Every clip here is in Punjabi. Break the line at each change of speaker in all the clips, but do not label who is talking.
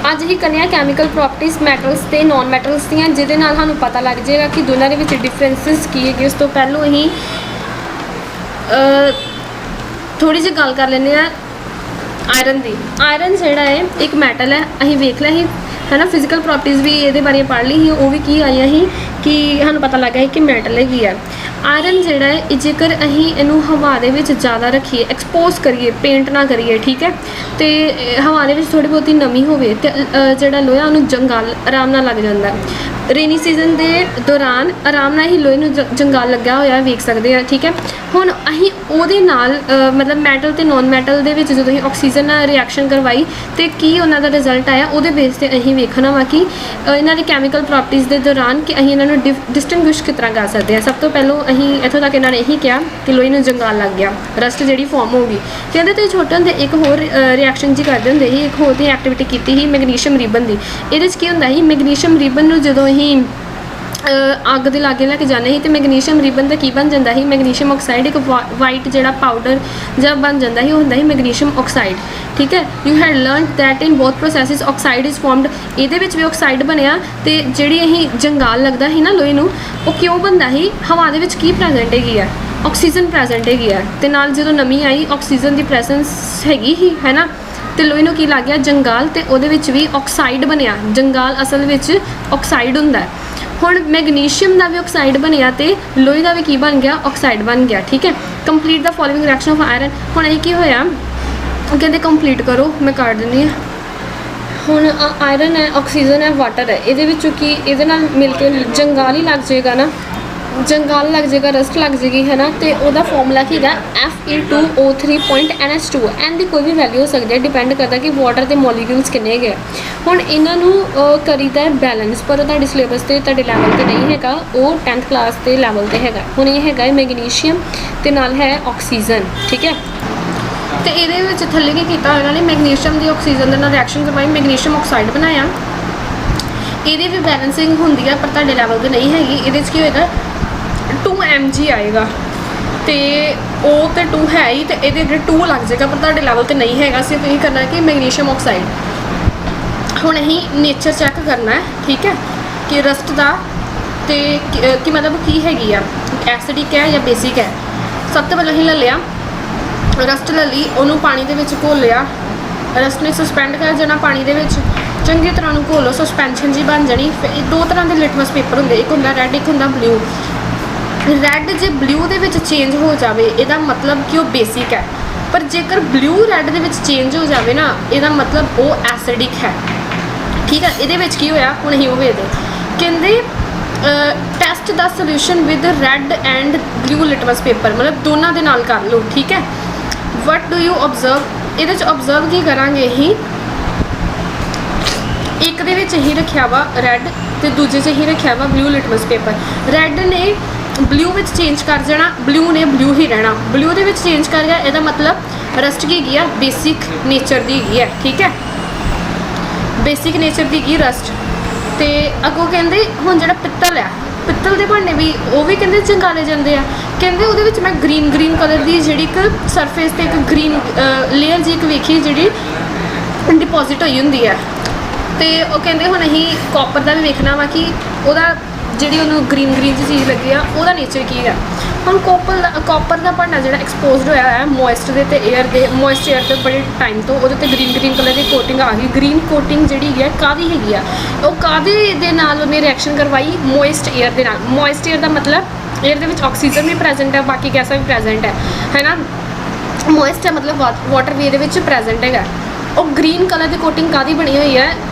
ਅੱਜ ਹੀ ਕਰਨੀਆਂ ਕੈਮੀਕਲ ਪ੍ਰੋਪਰਟੀਜ਼ ਮੈਟਲਸ ਤੇ ਨॉन ਮੈਟਲਸ ਦੀਆਂ, ਜਿਹਦੇ ਨਾਲ ਸਾਨੂੰ ਪਤਾ ਲੱਗ ਜਾਏਗਾ ਕਿ ਦੋਨਾਂ ਦੇ ਵਿੱਚ ਡਿਫਰੈਂਸਿਸ ਕੀ ਹੈਗੇ। ਉਸ ਤੋਂ ਪਹਿਲਾਂ ਅਸੀਂ थोड़ी जी गल कर लेने आयरन की। आयरन जिहड़ा है एक मैटल है, असीं वेख लिया ही है ना, फिजिकल प्रॉपर्टीज़ भी ये बारे पढ़ ली ही, वो भी की आई ही कि सानूं पता लग गया कि मैटल है की है। आयरन जिहड़ा है जेकर असीं इहनूं हवा दे विच ज़्यादा रखीए, एक्सपोज करिए, पेंट ना करिए, ठीक है, तो हवा दे विच थोड़ी बहुती नमी होवे ते जिहड़ा लोहा उहनूं जंगाल आराम नाल लग जांदा है। रेनी सीजन के दौरान आराम नाल ही लोहे नूं जंगाल लग्या होया वेख सकते हैं, ठीक है। हुण असीं उहदे नाल मतलब मैटल ते नॉन मैटल दे विच जदों असीं ऑक्सीजन नाल रिएक्शन करवाई तो की उन्हां दा रिजल्ट आया, उहदे बेस ते असीं वेखना वा कि इन्हां दे कैमिकल प्रॉपर्टीज़ के दौरान कि असीं इन्हां नूं डिस्टिंग्विश किस तरह कर सकते हैं। सब तो पहलों असीं इत्थों तक इन्हां ने यही कहा कि लोहे नूं जंगाल लग गया, रस्ट जिहड़ी फॉर्म हो गई। कहते तो छोटे होंदे एक होर रिएक्शन जी करदे हुंदे ही, एक होर दी एक्टिविटी कीती ही मैग्नीशियम रिबन दी। इहदे च की हुंदा ही मैग्नीशियम रिबन नूं जदों ही अग के लागे लैके जाने ही तो मैग्नीशियम रिबन का की बन जाता ही, मैग्नीशियम ऑक्साइड एक वाइट जो पाउडर जब बन जाता ही, होंदा ही मैग्नीशियम ऑक्साइड, ठीक है। You had learn that in both processes oxide is formed, ये भी ऑक्साइड बनया तो जी अहीं जंगाल लगता ही ना लोहे नूं, वो क्यों बनता ही, हवा दे विच की प्रेजेंट हैगी है, ऑक्सीजन प्रेजेंट हैगी है, तो नाल जदों नमी आई ऑक्सीजन की प्रेजेंस हैगी ही है ना, तो लोहे नूं की लग गया जंगाल, तो उहदे विच भी ऑक्साइड बनया। जंगाल असल विच ऑक्साइड हुंदा है। हुण मैग्नीशियम का भी ऑक्साइड बनया तो लोहे का भी की बन गया, ऑक्साइड बन गया, ठीक है। Complete the following reaction of iron. हुण ये की होया, कहते कंप्लीट करो, मैं कर दिंदी हां। हुण आयरन है, ऑक्सीजन है, वाटर है, ये की ये मिल के जंगाल ही लग जाएगा ना, जंगाल लग जाएगा, रस्ट लग जाएगी है ना, तो वह फॉर्मूला की है Fe2O3.NH2। एन की कोई भी वैल्यू हो सकती है, डिपेंड करता कि वाटर के मॉलीक्यूल्स किन्ने गए। हुण इन्हों करीदा है बैलेंस, पर तुहाडे सिलेबस ते तुहाडे लैवल ते नहीं हैगा, वो 10th क्लास के लैवल ते हैगा। हुण ये हैगा मैग्नीशियम ते नाल है ऑक्सीजन, ठीक है। तो ये थल्ले की किया इन्होंने मैग्नीशियम की ऑक्सीजन के नाल रिएक्शन करवाई, मैग्नीशियम ऑक्साइड बनाया। ये भी बैलेंसिंग होंदी है, पर तुहाडे लैवल ते नहीं हैगी। ये की होएगा 2 mg आएगा, तो वो तो 2 है ही, तो ये 2 लग जाएगा, पर तुहाडे लैवल तो नहीं हैगा। सिर्फ यही करना है कि मैग्नीशियम ऑक्साइड। हुण असीं नेचर चैक करना है, ठीक है, कि रस्ट का तो कि मतलब की हैगी आ, एसिडिक है या बेसिक है। सब तो पहले असीं ले लिया रस्ट, ले ली, उन्होंने पानी दे विच घोल लिया, रस्ट ने सस्पेंड कर जाना पानी दे विच, चंगी तरह घोलो, सस्पेंशन जी बन जानी। फिर 2 तरह के लिटमस पेपर होंगे, एक होंदा रैड, एक होंदा ब्लू। रैड जो ब्लू दे विच चेंज हो जाए, यदा मतलब कि वो बेसिक है, पर जेकर blue red they which change हो जाए ना, यदा मतलब वो एसिडिक है, ठीक है। ये की होया, हुण असीं वो वेखदे, कहंदे test the solution with red and blue litmus paper, मतलब दोनों दे नाल कर लो, ठीक है। वट डू यू ऑब्जर्व, ये ऑब्जर्व की करांगे ही, एक दे विच ही रखिया वा रैड तो दूजे च ही रखिया वा ब्लू लिटमस पेपर। रैड ने ब्लू विच चेंज कर जाना, ब्लू ने ब्लू ही रहना, ब्लू दे विच चेंज कर गया, यदा मतलब रस्ट की गई है, बेसिक नेचर की गई है, ठीक है, बेसिक नेचर की गई रस्ट। तो अगों कहते हुण जिहड़ा पित्तल है, पित्तल के भांडे भी वो भी कहते जंगाले जाते हैं, कहते वो मैं ग्रीन ग्रीन कलर की जी सरफेस पर एक ग्रीन लेयर जी एक वेखी जी डिपोजिट हुई होंगी है। तो वो कहते हुण असीं कॉपर का भी वेखना वा कि वह जी ग्रीन ग्रीन जी चीज़ लगी है, वह नेचर की है। हम कॉपर का भांडा जो एक्सपोज होया है मॉइस्ट के एयर के, मॉइस्ट एयर के बड़े टाइम तो वो ग्रीन ग्रीन कलर की कोटिंग आ गई। ग्रीन कोटिंग जी है कादी हैगी, वो कादे दे नाल उन्हें रिएक्शन करवाई, मॉइस्ट एयर के नाल। मॉइस्ट एयर का मतलब एयर के ऑक्सीजन भी प्रेजेंट है, बाकी गैसा भी प्रेजेंट है ना। मॉइस्ट है मतलब वाटर भी ये प्रेजेंट है। और ग्रीन कलर की कोटिंग कादी बनी हुई है,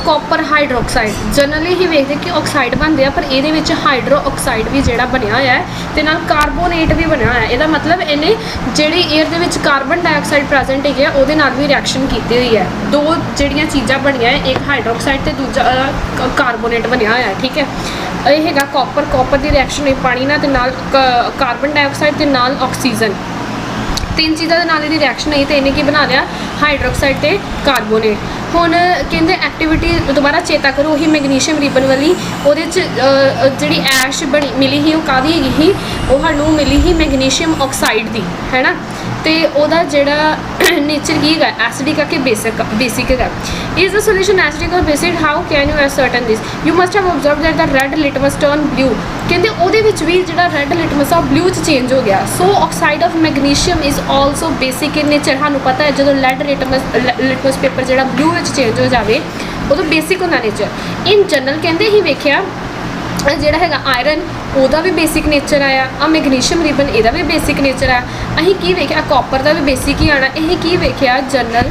कॉपर हाइड्रोक्साइड। जनरली ही वेखते कि ऑक्साइड बनते हैं, पर ये हाइड्रो ऑक्साइड भी जोड़ा बनया हुआ है, तो नाल कार्बोनेट भी बनया हुआ है। यदा मतलब इन्हें जी एयर के कार्बन डाइऑक्साइड प्रेजेंट है, वो भी रिएक्शन की हुई है। 2 जड़ियाँ चीज़ा बनिया है, एक हाइड्रोक्साइड तो दूजा कार्बोनेट बनया हुआ है, ठीक है। यह है कॉपर की रिएक्शन हुई पानी नाल कार्बन डाइऑक्साइड के नाल ऑक्सीजन, 3 चीज़ों के नाल रिएक्शन हुई, तो इन्हें की बना लिया हाइड्रोक्साइड ते कार्बोनेट। हुण कहते एक्टिविटी दोबारा चेता करो, वही मैग्नीशियम रिबन वाली, वो जी ऐश बनी मिली ही, वो कादी ही, वो सानू मिली ही मैग्नीशियम ऑक्साइड की, है ना। तो वह जोड़ा नेचर की है एसिडिक है कि बेसिक है इज द सॉल्यूशन एसिडिक और basic how can you ascertain this you must have observe that the red litmus turn blue कहते ਉਹਦੇ ਵਿੱਚ ਵੀ ਜਿਹੜਾ ਰੈੱਡ ਲਿਟਮਸ ਆ ਬਲੂ ਚ ਚੇਂਜ ਹੋ ਗਿਆ so oxide of magnesium is also basic in nature ਸਾਨੂੰ ਪਤਾ ਹੈ ਜਦੋਂ ਰੈੱਡ ਲਿਟਮਸ ਪੇਪਰ ਜਿਹੜਾ ਬਲੂ ਵਿੱਚ ਚੇਂਜ ਹੋ ਜਾਵੇ ਉਦੋਂ ਬੇਸਿਕ ਹੁੰਦਾ ਨੇਚਰ ਇਨ ਜਨਰਲ ਕਹਿੰਦੇ ਹੀ ਵੇਖਿਆ ਜਿਹੜਾ ਹੈਗਾ ਆਇਰਨ ਉਹਦਾ ਵੀ ਬੇਸਿਕ ਨੇਚਰ ਆਇਆ ਆ ਮੈਗਨੀਸ਼ੀਅਮ ਰਿਬਨ ਇਹਦਾ ਵੀ ਬੇਸਿਕ ਨੇਚਰ ਆ ਅਸੀਂ ਕੀ ਵੇਖਿਆ ਕਾਪਰ ਦਾ ਵੀ ਬੇਸਿਕ ਹੀ ਆਣਾ ਇਹ ਕੀ ਵੇਖਿਆ general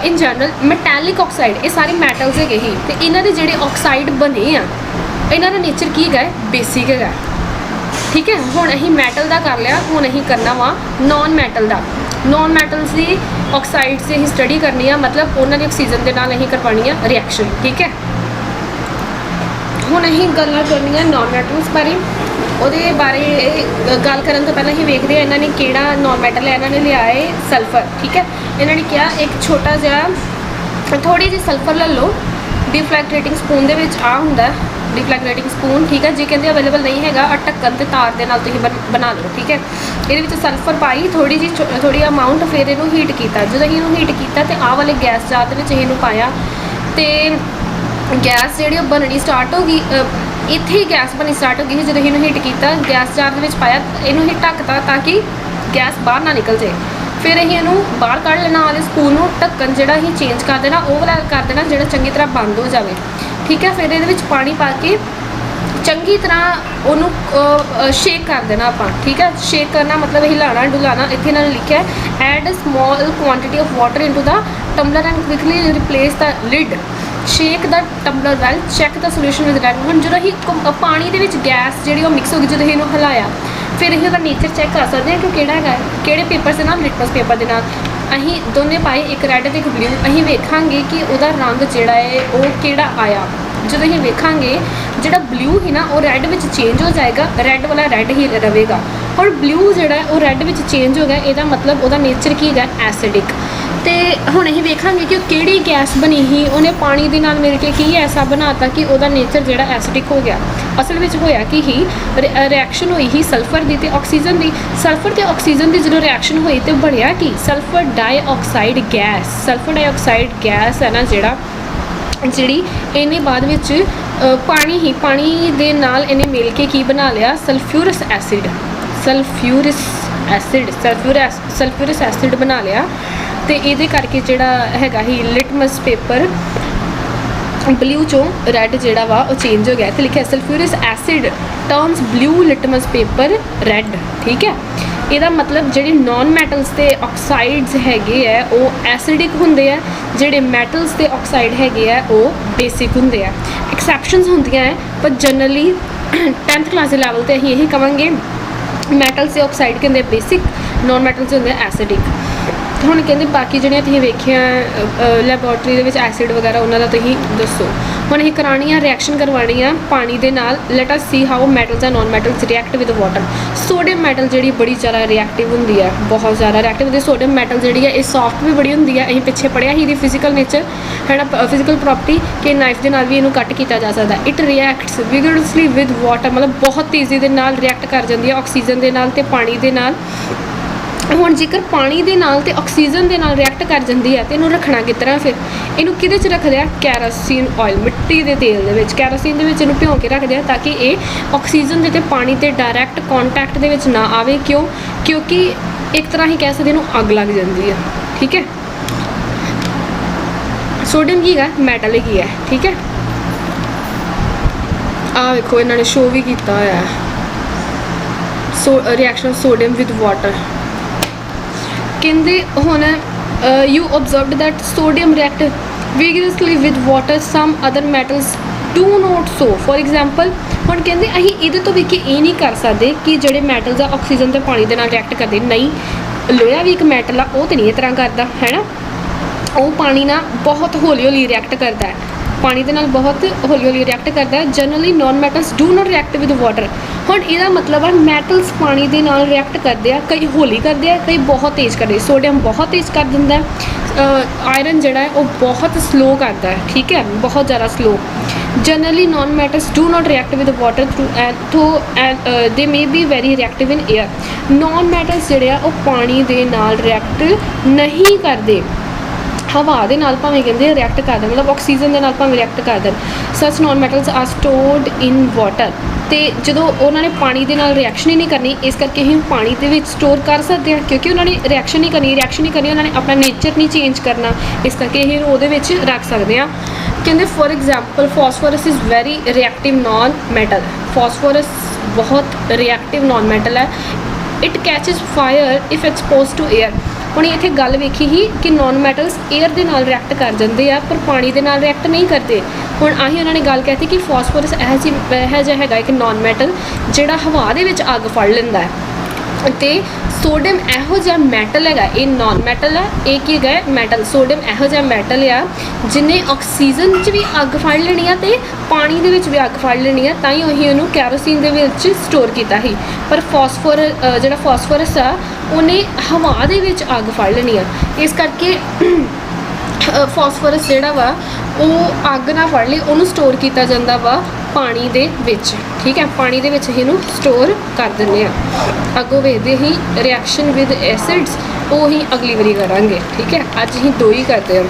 in general metallic oxide ਇਹ ਸਾਰੇ ਮੈਟਲਸ ਹੈਗੇ ਹੀ ਤੇ ਇਹਨਾਂ ਦੇ ਜਿਹੜੇ ਆਕਸਾਈਡ ਬਣੇ ਆ ਇਹਨਾਂ ਦਾ ਨੇਚਰ ਕੀ ਹੈਗਾ ਬੇਸਿਕ ਹੈਗਾ ਠੀਕ ਹੈ ਹੁਣ ਅਸੀਂ ਮੈਟਲ ਦਾ ਕਰ ਲਿਆ ਹੁਣ ਅਸੀਂ ਕਰਨਾ ਵਾ ਨੌਨ ਮੈਟਲ ਦਾ ਨੌਨ ਮੈਟਲਸ ਦੀ ਆਕਸਾਈਡਸ ਦੀ ਅਸੀਂ ਸਟੱਡੀ ਕਰਨੀ ਆ ਮਤਲਬ ਉਹਨਾਂ ਦੀ ਆਕਸੀਜਨ ਦੇ ਨਾਲ ਅਸੀਂ ਕਰਵਾਉਣੀ ਆ ਰਿਐਕਸ਼ਨ ਠੀਕ ਹੈ ਹੁਣ ਅਸੀਂ ਗੱਲਾਂ ਕਰਨੀਆਂ ਨੌਨ ਮੈਟਲਸ ਬਾਰੇ ਉਹਦੇ ਬਾਰੇ ਗੱਲ ਕਰਨ ਤੋਂ ਪਹਿਲਾਂ ਅਸੀਂ ਵੇਖਦੇ ਹਾਂ ਇਹਨਾਂ ਨੇ ਕਿਹੜਾ ਨੌਨ ਮੈਟਲ ਹੈ ਇਹਨਾਂ ਨੇ ਲਿਆ ਹੈ ਸਲਫਰ ਠੀਕ ਹੈ ਇਹਨਾਂ ਨੇ ਕਿਹਾ ਇੱਕ ਛੋਟਾ ਜਿਹਾ ਥੋੜੀ ਜਿਹੀ ਸਲਫਰ ਲੈ ਲਓ ਡਿਫਲੈਕਟੇਟਿੰਗ ਸਪੂਨ ਦੇ ਵਿੱਚ ਆ ਹੁੰਦਾ ਡਿਫਲੈਕਟੇਟਿੰਗ ਸਪੂਨ ਠੀਕ ਹੈ ਜੇ ਕਹਿੰਦੇ ਅਵੇਲੇਬਲ ਨਹੀਂ ਹੈਗਾ ਢੱਕਣ ਤੇ ਤਾਰ ਦੇ ਨਾਲ ਤੁਸੀਂ ਬਣਾ ਲਓ ਠੀਕ ਹੈ ਇਹਦੇ ਵਿੱਚ ਸਲਫਰ ਪਾਈ ਥੋੜੀ ਅਮਾਊਂਟ ਫਿਰ ਇਹਨੂੰ ਹੀਟ ਕੀਤਾ ਜਦੋਂ ਇਹਨੂੰ ਹੀਟ ਕੀਤਾ ਤੇ ਆਹ ਵਾਲੇ ਗੈਸ ਜਾਰ ਦੇ ਵਿੱਚ ਇਹਨੂੰ ਪਾਇਆ ਤੇ ਗੈਸ ਜਿਹੜੀ ਬਣਨੀ ਸਟਾਰਟ ਹੋ ਗਈ ਇੱਥੇ ਹੀ ਗੈਸ ਬਣਨੀ ਸਟਾਰਟ ਹੋ ਗਈ ਜਦੋਂ ਇਹਨੂੰ ਹੀਟ ਕੀਤਾ ਗੈਸ ਜਾਰ ਦੇ ਵਿੱਚ ਪਾਇਆ ਇਹਨੂੰ ਹੀ ਢੱਕਤਾ ਤਾਂ ਕਿ ਗੈਸ ਬਾਹਰ ਨਾ ਨਿਕਲ ਜਾਏ ਫਿਰ ਅਸੀਂ ਇਹਨੂੰ ਬਾਹਰ ਕੱਢ ਲੈਣਾ ਵਾਲੇ ਸਪੂਨ ਨੂੰ ਢੱਕਣ ਜਿਹੜਾ ਅਸੀਂ ਚੇਂਜ ਕਰ ਦੇਣਾ ਉਹ ਵਾਲਾ ਕਰ ਦੇਣਾ ਜਿਹੜਾ ਚੰਗੀ ਤਰ੍ਹਾਂ ਬੰਦ ਹੋ ਜਾਵੇ ਠੀਕ ਹੈ ਫਿਰ ਇਹਦੇ ਵਿੱਚ ਪਾਣੀ ਪਾ ਕੇ ਚੰਗੀ ਤਰ੍ਹਾਂ ਉਹਨੂੰ ਸ਼ੇਕ ਕਰ ਦੇਣਾ ਆਪਾਂ ਠੀਕ ਹੈ ਸ਼ੇਕ ਕਰਨਾ ਮਤਲਬ ਹਿਲਾਣਾ ਡੁਲਾਣਾ ਇੱਥੇ ਨਾਲ ਲਿਖਿਆ add a small quantity of water into the tumbler and quickly replace the lid shake the tumbler well check the solution with red ਹੁਣ ਜਦੋਂ ਅਸੀਂ ਪਾਣੀ ਦੇ ਵਿੱਚ ਗੈਸ ਜਿਹੜੀ ਉਹ ਮਿਕਸ ਹੋ ਗਈ ਜਦੋਂ ਇਹਨੂੰ ਹਿਲਾਇਆ ਫਿਰ ਅਸੀਂ ਉਹਦਾ ਨੇਚਰ ਚੈੱਕ ਕਰ ਸਕਦੇ ਹਾਂ ਕਿ ਕਿਹੜਾ ਹੈਗਾ ਕਿਹੜੇ ਪੇਪਰ ਦੇ ਨਾਲ ਲਿਟਮਸ ਪੇਪਰ ਦੇ ਨਾਲ ਅਸੀਂ ਦੋਨੇ ਪਾਏ ਇੱਕ ਰੈੱਡ ਤੇ ਇੱਕ ਬਲੂ ਅਸੀਂ ਵੇਖਾਂਗੇ ਕਿ ਉਹਦਾ ਰੰਗ ਜਿਹੜਾ ਹੈ ਉਹ ਕਿਹੜਾ ਆਇਆ ਜਦੋਂ ਅਸੀਂ ਵੇਖਾਂਗੇ ਜਿਹੜਾ ਬਲੂ ਹੀ ਨਾ ਉਹ ਰੈੱਡ ਵਿੱਚ ਚੇਂਜ ਹੋ ਜਾਏਗਾ ਰੈੱਡ ਵਾਲਾ ਰੈੱਡ ਹੀ ਰਹੇਗਾ ਹੁਣ ਬਲੂ ਜਿਹੜਾ ਉਹ ਰੈੱਡ ਵਿੱਚ ਚੇਂਜ ਹੋ ਗਿਆ ਇਹਦਾ ਮਤਲਬ ਉਹਦਾ ਨੇਚਰ ਕੀ ਹੈਗਾ ਐਸਿਡਿਕ ਤੇ ਹੁਣ ਅਸੀਂ ਵੇਖਾਂਗੇ ਕਿ ਉਹ ਕਿਹੜੀ ਗੈਸ ਬਣੀ ਸੀ ਉਹਨੇ ਪਾਣੀ ਦੇ ਨਾਲ ਮਿਲ ਕੇ ਕੀ ਐਸਾ ਬਣਾਤਾ ਕਿ ਉਹਦਾ ਨੇਚਰ ਜਿਹੜਾ ਐਸਿਡਿਕ ਹੋ ਗਿਆ ਅਸਲ ਵਿੱਚ ਹੋਇਆ ਕਿ ਹੀ ਰਿਐਕਸ਼ਨ ਹੋਈ ਹੀ ਸਲਫਰ ਦੀ ਤੇ ਆਕਸੀਜਨ ਦੀ ਸਲਫਰ ਤੇ ਆਕਸੀਜਨ ਦੀ ਜਦੋਂ ਰਿਐਕਸ਼ਨ ਹੋਈ ਤੇ ਬਣਿਆ ਕੀ ਸਲਫਰ ਡਾਈਆਕਸਾਈਡ ਗੈਸ ਹੈ ਨਾ ਜਿਹੜੀ ਇਹਨੇ ਬਾਅਦ ਵਿੱਚ ਪਾਣੀ ਦੇ ਨਾਲ ਇਹਨੇ ਮਿਲ ਕੇ ਕੀ ਬਣਾ ਲਿਆ ਸਲਫਿਊਰਸ ਐਸਿਡ ਬਣਾ ਲਿਆ ਤੇ ਇਹਦੇ ਕਰਕੇ ਜਿਹੜਾ ਹੈਗਾ ਹੀ ਲਿਟਮਸ ਪੇਪਰ ਬਲੂ ਚੋਂ ਰੈੱਡ ਜਿਹੜਾ ਵਾ ਉਹ ਚੇਂਜ ਹੋ ਗਿਆ ਤੇ ਲਿਖਿਆ sulphurous acid turns blue litmus paper red ਠੀਕ ਹੈ ਇਹਦਾ ਮਤਲਬ ਜਿਹੜੇ ਨੌਨ ਮੈਟਲਸ ਤੇ ਆਕਸਾਈਡਸ ਹੈਗੇ ਆ ਉਹ ਐਸਿਡਿਕ ਹੁੰਦੇ ਆ ਜਿਹੜੇ ਮੈਟਲਸ ਤੇ ਆਕਸਾਈਡ ਹੈਗੇ ਆ ਉਹ ਬੇਸਿਕ ਹੁੰਦੇ ਆ ਐਕਸੈਪਸ਼ਨਸ ਹੁੰਦੀਆਂ ਹੈ ਪਰ ਜਨਰਲੀ 10th ਕਲਾਸ ਦੇ ਲੈਵਲ ਤੇ ਅਸੀਂ ਇਹੀ ਕਵਾਂਗੇ ਮੈਟਲਸ ਤੇ ਆਕਸਾਈਡ ਕਹਿੰਦੇ ਬੇਸਿਕ ਨੌਨ ਮੈਟਲਸ ਹੁੰਦੇ ਐਸਿਡਿਕ ਹੁਣ ਕਹਿੰਦੇ ਬਾਕੀ ਜਿਹੜੀਆਂ ਤੁਸੀਂ ਵੇਖਿਆ ਲੈਬੋਰਟਰੀ ਦੇ ਵਿੱਚ ਐਸਿਡ ਵਗੈਰਾ ਉਹਨਾਂ ਦਾ ਤੁਸੀਂ ਦੱਸੋ ਹੁਣ ਅਸੀਂ ਕਰਾਉਣੀ ਆ ਰਿਐਕਸ਼ਨ ਕਰਵਾਉਣੀ ਆ ਪਾਣੀ ਦੇ ਨਾਲ let us C how metals and non metals react with water sodium metal ਜਿਹੜੀ ਬੜੀ ਜ਼ਿਆਦਾ ਰਿਐਕਟਿਵ ਹੁੰਦੀ ਹੈ ਬਹੁਤ ਜ਼ਿਆਦਾ ਰਿਐਕਟਿਵ ਹੁੰਦੀ ਸੋਡੀਅਮ ਮੈਟਲ ਜਿਹੜੀ ਹੈ ਇਹ ਸੌਫਟ ਵੀ ਬੜੀ ਹੁੰਦੀ ਹੈ ਅਸੀਂ ਪਿੱਛੇ ਪੜ੍ਹਿਆ ਸੀ ਇਹਦੀ ਫਿਜ਼ੀਕਲ ਨੇਚਰ ਹੈ ਨਾ ਫਿਜ਼ੀਕਲ ਪ੍ਰੋਪਰਟੀ ਕਿ ਨਾਈਫ ਦੇ ਨਾਲ ਵੀ ਇਹਨੂੰ ਕੱਟ ਕੀਤਾ ਜਾ ਸਕਦਾ ਇਟ ਰਿਐਕਟਸ ਵਿਗਰਸਲੀ ਵਿਦ ਵਾਟਰ ਮਤਲਬ ਬਹੁਤ ਤੇਜ਼ੀ ਦੇ ਨਾਲ ਰਿਐਕਟ ਕਰ ਜਾਂਦੀ ਹੈ ਆਕਸੀਜਨ ਦੇ ਨਾਲ ਤੇ ਪਾਣੀ ਦੇ ਨਾਲ ਹੁਣ ਜੇਕਰ ਪਾਣੀ ਦੇ ਨਾਲ ਤੇ ਆਕਸੀਜਨ ਦੇ ਨਾਲ ਰਿਐਕਟ ਕਰ ਜਾਂਦੀ ਹੈ ਤੇ ਇਹਨੂੰ ਰੱਖਣਾ ਕਿਸ ਤਰ੍ਹਾਂ ਫਿਰ ਇਹਨੂੰ ਕਿਹਦੇ 'ਚ ਰੱਖਦੇ ਆ ਕੈਰੋਸੀਨ ਆਇਲ ਮਿੱਟੀ ਦੇ ਤੇਲ ਦੇ ਵਿੱਚ ਕੈਰੋਸੀਨ ਦੇ ਵਿੱਚ ਇਹਨੂੰ ਭਿਉਂ ਕੇ ਰੱਖਦੇ ਆ ਤਾਂ ਕਿ ਇਹ ਆਕਸੀਜਨ ਦੇ ਤੇ ਪਾਣੀ ਤੇ ਡਾਇਰੈਕਟ ਕੰਟੈਕਟ ਦੇ ਵਿੱਚ ਨਾ ਆਵੇ ਕਿਉਂਕਿ ਇੱਕ ਤਰ੍ਹਾਂ ਹੀ ਕਹਿ ਸਕਦੇ ਇਹਨੂੰ ਅੱਗ ਲੱਗ ਜਾਂਦੀ ਹੈ ਠੀਕ ਹੈ ਸੋਡੀਅਮ ਕੀ ਹੈ ਮੈਟਲ ਹੀ ਹੈ ਠੀਕ ਹੈ ਆਹ ਵੇਖੋ ਇਹਨਾਂ ਨੇ ਸ਼ੋ ਵੀ ਕੀਤਾ ਹੋਇਆ ਰਿਐਕਸ਼ਨ ਸੋਡੀਅਮ ਵਿਦ ਵਾਟਰ ਕਹਿੰਦੇ ਹੁਣ you observed that sodium react vigorously with water some other metals do not so for example ਹੁਣ ਕਹਿੰਦੇ ਅਸੀਂ ਇਹਦੇ ਤੋਂ ਵੀ ਕਿ ਇਹ ਨਹੀਂ ਕਰ ਸਕਦੇ ਕਿ ਜਿਹੜੇ ਮੈਟਲਸ ਆ ਆਕਸੀਜਨ ਤੇ ਪਾਣੀ ਦੇ ਨਾਲ ਰਿਐਕਟ ਕਰਦੇ ਨਹੀਂ ਲੋਹਾ ਵੀ ਇੱਕ ਮੈਟਲ ਆ ਉਹ ਤੇ ਨਹੀਂ ਇਸ ਤਰ੍ਹਾਂ ਕਰਦਾ ਹੈ ਨਾ ਉਹ ਪਾਣੀ ਨਾਲ ਬਹੁਤ ਹੌਲੀ ਰਿਐਕਟ ਕਰਦਾ ਹੈ ਪਾਣੀ ਦੇ ਨਾਲ ਬਹੁਤ ਹੌਲੀ ਹੌਲੀ ਰਿਐਕਟ ਕਰਦਾ ਹੈ। Generally non metals do not react with water. ਹੁਣ ਇਹਦਾ ਮਤਲਬ ਹੈ ਮੈਟਲਸ ਪਾਣੀ ਦੇ ਨਾਲ ਰਿਐਕਟ ਕਰਦੇ ਆ, ਕਈ ਹੌਲੀ ਕਰਦੇ ਆ, ਕਈ ਬਹੁਤ ਤੇਜ਼ ਕਰਦੇ। ਸੋਡੀਅਮ ਬਹੁਤ ਤੇਜ਼ ਕਰ ਦਿੰਦਾ ਹੈ, ਆਇਰਨ ਜਿਹੜਾ ਹੈ ਉਹ ਬਹੁਤ ਸਲੋ ਕਰਦਾ ਹੈ, ਠੀਕ ਹੈ, ਬਹੁਤ ਜ਼ਿਆਦਾ slow. Generally non-metals do not react with water they may be very reactive in air। non-metals ਜਿਹੜੇ ਆ ਉਹ ਪਾਣੀ ਦੇ ਨਾਲ ਰਿਐਕਟ ਨਹੀਂ ਕਰਦੇ, ਹਵਾ ਦੇ ਨਾਲ ਭਾਵੇਂ ਕਹਿੰਦੇ ਰਿਐਕਟ ਕਰਦੇ, ਮਤਲਬ ਆਕਸੀਜਨ ਦੇ ਨਾਲ ਭਾਵੇਂ ਰਿਐਕਟ ਕਰਦੇ। ਸੱਚ ਨਾਨ ਮੈਟਲਸ ਆਰ ਸਟੋਰਡ ਇਨ ਵਾਟਰ। ਅਤੇ ਜਦੋਂ ਉਹਨਾਂ ਨੇ ਪਾਣੀ ਦੇ ਨਾਲ ਰਿਐਕਸ਼ਨ ਹੀ ਨਹੀਂ ਕਰਨੀ, ਇਸ ਕਰਕੇ ਅਸੀਂ ਪਾਣੀ ਦੇ ਵਿੱਚ ਸਟੋਰ ਕਰ ਸਕਦੇ ਹਾਂ, ਕਿਉਂਕਿ ਉਹਨਾਂ ਨੇ ਰਿਐਕਸ਼ਨ ਨਹੀਂ ਕਰਨੀ, ਉਹਨਾਂ ਨੇ ਆਪਣਾ ਨੇਚਰ ਨਹੀਂ ਚੇਂਜ ਕਰਨਾ, ਇਸ ਕਰਕੇ ਅਸੀਂ ਉਹਦੇ ਵਿੱਚ ਰੱਖ ਸਕਦੇ ਹਾਂ। ਕਹਿੰਦੇ for example phosphorus is very reactive non metal. Phosphorus ਬਹੁਤ ਰਿਐਕਟਿਵ ਨਾਨ ਮੈਟਲ ਹੈ। It catches fire if exposed to air. ਹੁਣ ਇੱਥੇ ਗੱਲ ਵੇਖੀ ਹੀ ਕਿ ਨਾਨ ਮੈਟਲਸ ਏਅਰ ਦੇ ਨਾਲ ਰਿਐਕਟ ਕਰ ਜਾਂਦੇ ਆ, ਪਰ ਪਾਣੀ ਦੇ ਨਾਲ ਰਿਐਕਟ ਨਹੀਂ ਕਰਦੇ। ਹੁਣ ਆਹੀ ਉਹਨਾਂ ਨੇ ਗੱਲ ਕਹਿਤੀ ਕਿ ਫੋਸਫੋਰਸ ਇਹੋ ਜਿਹਾ ਹੈਗਾ ਇੱਕ ਨਾਨ ਮੈਟਲ ਜਿਹੜਾ ਹਵਾ ਦੇ ਵਿੱਚ ਅੱਗ ਫੜ ਲੈਂਦਾ ਹੈ, ਅਤੇ ਸੋਡੀਅਮ ਇਹੋ ਜਿਹਾ ਮੈਟਲ ਹੈਗਾ, ਇਹ ਨਾਨ ਮੈਟਲ ਹੈ, ਇਹ ਕੀ ਹੈਗਾ ਮੈਟਲ। ਸੋਡੀਅਮ ਇਹੋ ਜਿਹਾ ਮੈਟਲ ਆ ਜਿਹਨੇ ਆਕਸੀਜਨ 'ਚ ਵੀ ਅੱਗ ਫੜ ਲੈਣੀ ਆ ਅਤੇ ਪਾਣੀ ਦੇ ਵਿੱਚ ਵੀ ਅੱਗ ਫੜ ਲੈਣੀ ਆ, ਤਾਂ ਹੀ ਉਹੀ ਉਹਨੂੰ ਕੈਰੋਸੀਨ ਦੇ ਵਿੱਚ ਸਟੋਰ ਕੀਤਾ ਸੀ। ਪਰ ਜਿਹੜਾ ਫੋਸਫੋਰਸ ਆ ਉਹਨੇ ਹਵਾ ਦੇ ਵਿੱਚ ਅੱਗ ਫੜ ਲੈਣੀ ਆ, ਇਸ ਕਰਕੇ ਫੋਸਫੋਰਸ ਜਿਹੜਾ ਵਾ ਉਹ ਅੱਗ ਨਾ ਫੜ ਲਈ, ਉਹਨੂੰ ਸਟੋਰ ਕੀਤਾ ਜਾਂਦਾ ਵਾ ਪਾਣੀ ਦੇ ਵਿੱਚ, ਠੀਕ ਹੈ, ਪਾਣੀ ਦੇ ਵਿੱਚ ਇਹਨੂੰ ਸਟੋਰ ਕਰ ਦਿੰਦੇ ਆ। ਅੱਗੋਂ ਵੇਖਦੇ ਹੀ ਰਿਐਕਸ਼ਨ ਵਿਦ ਐਸਿਡਸ, ਉਹ ਹੀ ਅਗਲੀ ਵਾਰੀ ਕਰਾਂਗੇ, ਠੀਕ ਹੈ। ਅੱਜ ਅਸੀਂ 2 ਹੀ ਕਰਦੇ ਹਾਂ।